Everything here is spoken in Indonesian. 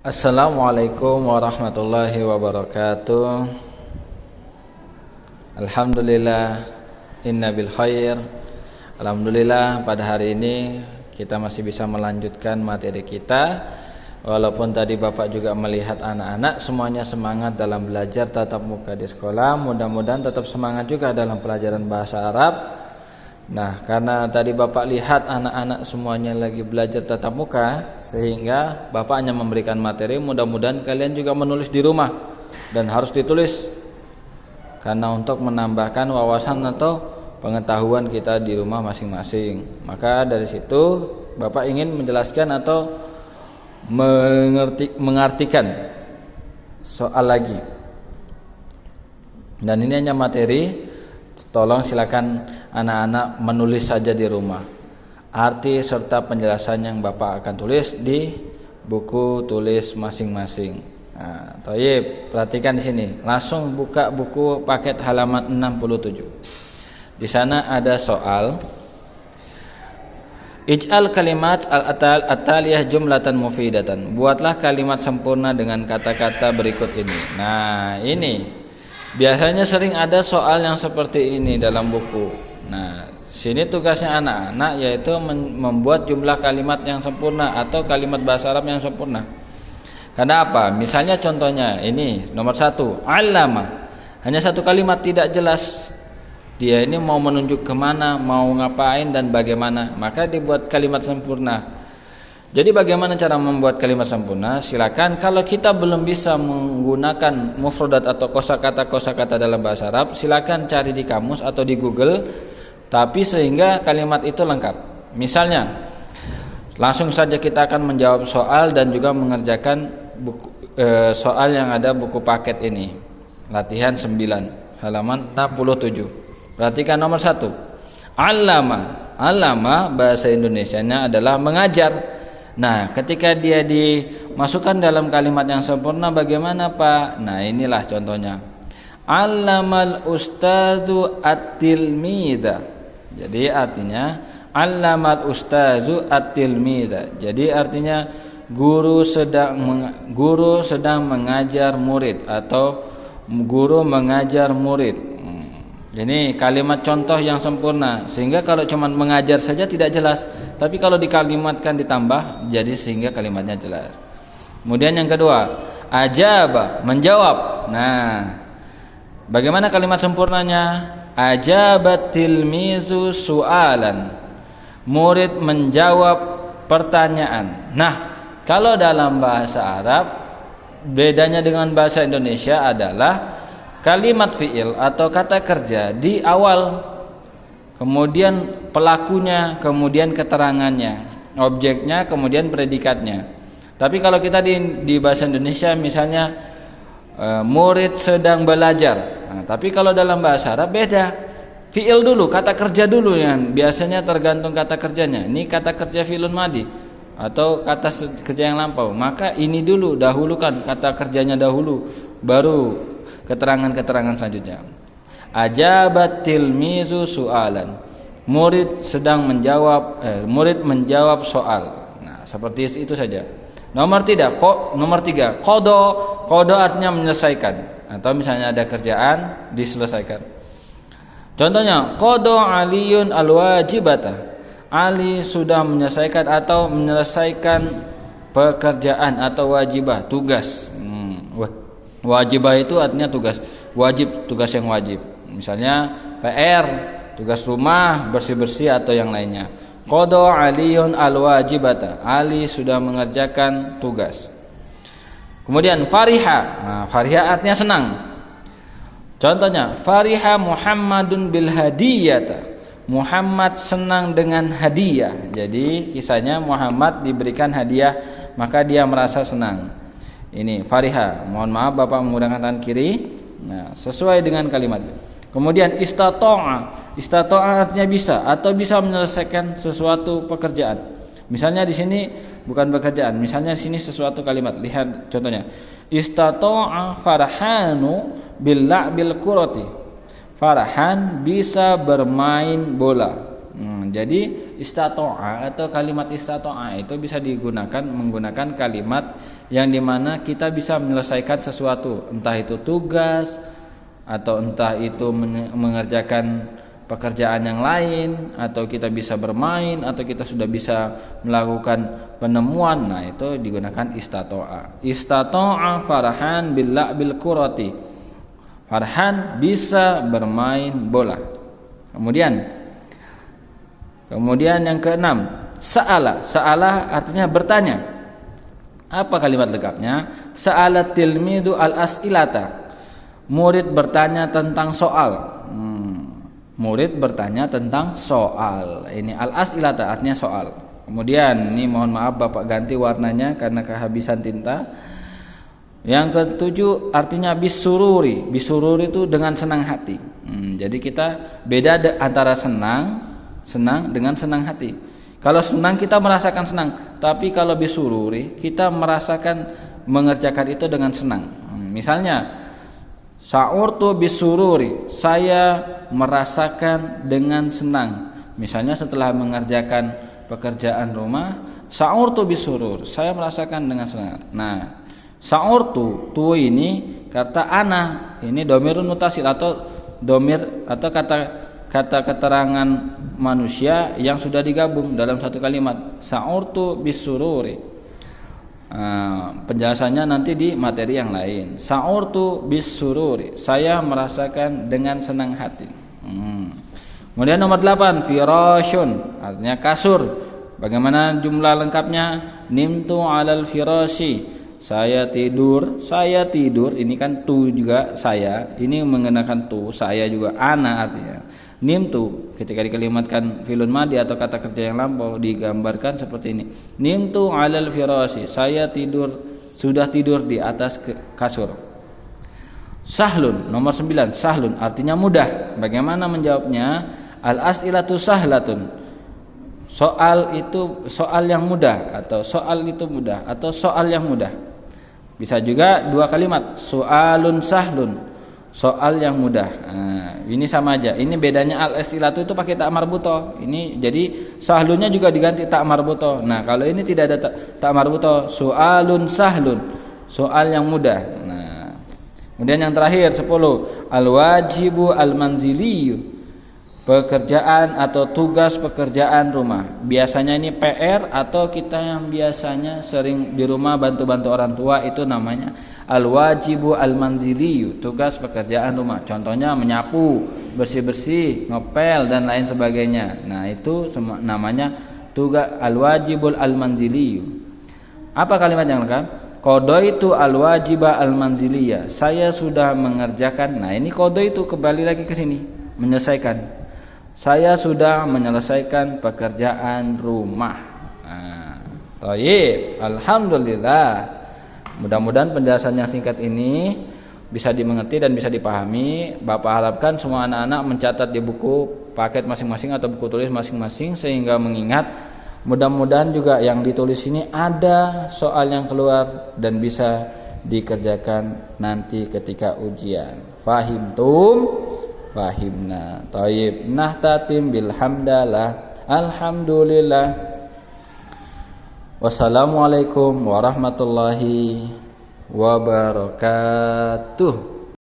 Assalamualaikum warahmatullahi wabarakatuh. Alhamdulillah inna bil khair. Alhamdulillah pada hari ini kita masih bisa melanjutkan materi kita. Walaupun tadi Bapak juga melihat anak-anak semuanya semangat dalam belajar tatap muka di sekolah, mudah-mudahan tetap semangat juga dalam pelajaran bahasa Arab. Nah, karena tadi Bapak lihat anak-anak semuanya lagi belajar tatap muka, sehingga Bapak hanya memberikan materi, mudah-mudahan kalian juga menulis di rumah dan harus ditulis karena untuk menambahkan wawasan atau pengetahuan kita di rumah masing-masing. Maka dari situ Bapak ingin menjelaskan atau mengartikan soal lagi. Dan ini hanya materi. Tolong silakan anak-anak menulis saja di rumah arti serta penjelasan yang Bapak akan tulis di buku tulis masing-masing. Nah, Thayyib, perhatikan di sini. Langsung buka buku paket halaman 67. Di sana ada soal. Ij'al kalimat al-ataliyah jumlatan mufidatan. Buatlah kalimat sempurna dengan kata-kata berikut ini. Nah, ini biasanya sering ada soal yang seperti ini dalam buku. Nah, sini tugasnya anak-anak yaitu membuat jumlah kalimat yang sempurna atau kalimat bahasa Arab yang sempurna. Karena apa? Misalnya contohnya ini nomor 1, allama. Hanya satu kalimat tidak jelas. Dia ini mau menunjuk kemana, mau ngapain dan bagaimana. Maka dibuat kalimat sempurna. Jadi bagaimana cara membuat kalimat sempurna? Silakan kalau kita belum bisa menggunakan mufradat atau kosakata dalam bahasa Arab, silakan cari di kamus atau di Google, tapi sehingga kalimat itu lengkap. Misalnya, langsung saja kita akan menjawab soal dan juga mengerjakan soal yang ada buku paket ini. Latihan 9, halaman 67. Perhatikan nomor 1. Allama. Allama bahasa Indonesianya adalah mengajar. Nah, ketika dia dimasukkan dalam kalimat yang sempurna bagaimana, Pak? Nah, inilah contohnya. Allamal ustadzu at-tilmidza. Jadi artinya allamal ustadzu at-tilmidza. Jadi artinya guru sedang mengajar murid atau guru mengajar murid. Ini kalimat contoh yang sempurna, sehingga kalau cuma mengajar saja tidak jelas, tapi kalau dikalimatkan ditambah jadi sehingga kalimatnya jelas. Kemudian yang kedua, ajaba, menjawab. Nah, bagaimana kalimat sempurnanya? Ajabatil mizu su'alan. Murid menjawab pertanyaan. Nah, kalau dalam bahasa Arab bedanya dengan bahasa Indonesia adalah kalimat fi'il atau kata kerja di awal, kemudian pelakunya, kemudian keterangannya, objeknya, kemudian predikatnya. Tapi kalau kita di bahasa Indonesia misalnya murid sedang belajar. Nah, tapi kalau dalam bahasa Arab beda. Fi'il dulu, kata kerja dulu yang biasanya tergantung kata kerjanya. Ini kata kerja fi'ilun madi atau kata kerja yang lampau. Maka ini dulu dahulukan kata kerjanya dahulu, baru keterangan-keterangan selanjutnya. Ajabatil mizu su'alan. Murid murid menjawab soal. Nah, seperti itu saja. Nomor 3, qada artinya menyelesaikan atau misalnya ada kerjaan diselesaikan. Contohnya, qada aliyun alwajibata. Ali sudah menyelesaikan atau menyelesaikan pekerjaan atau wajibah, tugas. Wajibah itu artinya tugas wajib, tugas yang wajib. Misalnya PR, tugas rumah, bersih-bersih atau yang lainnya. Qada aliyun alwajibata. Ali sudah mengerjakan tugas. Kemudian fariha. Nah, fariha artinya senang. Contohnya, fariha Muhammadun bil hadiyata. Muhammad senang dengan hadiah. Jadi kisahnya Muhammad diberikan hadiah, maka dia merasa senang. Ini fariha. Mohon maaf Bapak menggunakan tangan kiri. Nah, sesuai dengan kalimat. Kemudian istata'a. Istata'a artinya bisa atau bisa menyelesaikan sesuatu pekerjaan. Misalnya di sini bukan pekerjaan, misalnya di sini sesuatu kalimat. Lihat contohnya. Istata'a farhanu bil la'bil qurati. Farhan bisa bermain bola. Jadi istato'a atau kalimat istato'a itu bisa digunakan menggunakan kalimat yang dimana kita bisa menyelesaikan sesuatu, entah itu tugas atau entah itu mengerjakan pekerjaan yang lain, atau kita bisa bermain, atau kita sudah bisa melakukan penemuan. Nah, itu digunakan istato'a. Istato'a farhan bil kurati. Farhan bisa bermain bola. Kemudian yang keenam, sa'ala. Sa'ala artinya bertanya. Apa kalimat lengkapnya? Sa'ala tilmidu al-as'ilata. Murid bertanya tentang soal. Murid bertanya tentang soal. Ini al-as'ilata artinya soal. Kemudian ini mohon maaf Bapak ganti warnanya karena kehabisan tinta. Yang ketujuh artinya bisururi. Bisururi itu dengan senang hati. Jadi kita beda antara senang dengan senang hati. Kalau senang kita merasakan senang, tapi kalau bisururi kita merasakan mengerjakan itu dengan senang. Misalnya sa'urtu bisururi, saya merasakan dengan senang. Misalnya setelah mengerjakan pekerjaan rumah, sa'urtu bisurur, saya merasakan dengan senang. Nah, sa'urtu tu ini kata ana, ini dhamirun mutasil atau dhamir atau kata keterangan manusia yang sudah digabung dalam satu kalimat. Sa'urtu bisururi. Penjelasannya nanti di materi yang lain. Sa'urtu bisururi, saya merasakan dengan senang hati. Kemudian nomor 8, firasyun artinya kasur. Bagaimana jumlah lengkapnya? Nimtu alal firasyi, saya tidur. Ini kan tu juga saya, ini mengenakan tu, saya juga ana artinya. Nimtu ketika dikalimatkan fi'lun madhi atau kata kerja yang lampau digambarkan seperti ini. Nimtu alal firasyi, saya sudah tidur di atas kasur. Sahlun nomor 9, sahlun artinya mudah. Bagaimana menjawabnya? Al-as'ilatu sahlatun. Soal itu soal yang mudah, atau soal itu mudah, atau soal yang mudah. Bisa juga dua kalimat, soalun sahlun, soal yang mudah. Ini sama aja. Ini bedanya al-as'ilatu itu pakai ta marbutoh. Ini jadi sahlunnya juga diganti ta marbutoh. Nah, kalau ini tidak ada ta marbutoh, soalun sahlun, soal yang mudah. Nah, kemudian yang terakhir 10, al-wajibu al-manziliyu, pekerjaan atau tugas pekerjaan rumah. Biasanya ini PR, atau kita yang biasanya sering di rumah bantu-bantu orang tua, itu namanya al-wajibu al-manziliyu, tugas pekerjaan rumah. Contohnya menyapu, bersih-bersih, ngepel dan lain sebagainya. Nah, itu namanya tugas al-wajibul al-manziliyu. Apa kalimat yang lengkap? Qadaitu al-wajiba al-manziliyah, saya sudah mengerjakan. Nah, ini qadaitu kembali lagi ke sini, menyelesaikan. Saya sudah menyelesaikan pekerjaan rumah. Thayyib, alhamdulillah. Mudah-mudahan penjelasan yang singkat ini bisa dimengerti dan bisa dipahami. Bapak harapkan semua anak-anak mencatat di buku paket masing-masing atau buku tulis masing-masing sehingga mengingat. Mudah-mudahan juga yang ditulis ini ada soal yang keluar dan bisa dikerjakan nanti ketika ujian. Fahimtum? Fahimna. Thayyib. Nahtatim bilhamdalah. Alhamdulillah. Wassalamualaikum warahmatullahi wabarakatuh.